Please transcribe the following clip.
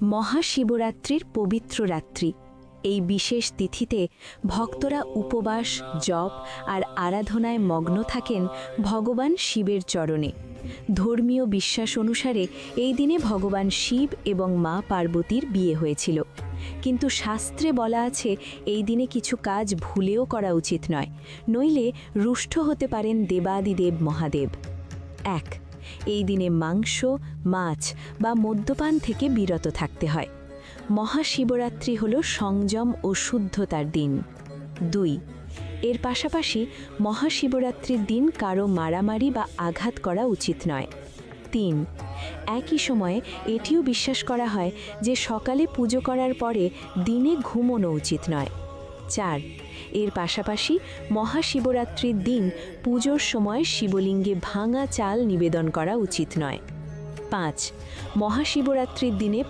মহাশিবরাত্রির পবিত্র রাত্রি। এই বিশেষ তিথিতে ভক্তরা উপবাস, জপ আর আরাধনায় মগ্ন থাকেন ভগবান শিবের চরণে। ধর্মীয় বিশ্বাস অনুসারে এই দিনে ভগবান শিব এবং মা পার্বতীর বিয়ে হয়েছিল। কিন্তু শাস্ত্রে বলা আছে এই দিনে কিছু কাজ ভুলেও করা উচিত নয়, নইলে রুষ্ট হতে পারেন দেবাদিদেব মহাদেব। ১. এই দিনে মাংস, মাছ বা মদ্যপান থেকে বিরত থাকতে হয়। মহাশিবরাত্রি হল সংযম ও শুদ্ধতার দিন। ২. এর পাশাপাশি মহাশিবরাত্রির দিন কারো মারামারি বা আঘাত করা উচিত নয়। ৩. একই সময়ে এটিও বিশ্বাস করা হয় যে সকালে পুজো করার পরে দিনে ঘুমোনো উচিত নয়। ৪. এর পাশাপাশি মহাশিবরাত্রির দিন পুজোর সময় শিবলিঙ্গে ভাঙা চাল নিবেদন করা উচিত নয়। ৫. মহাশিবরাত্রির দিনে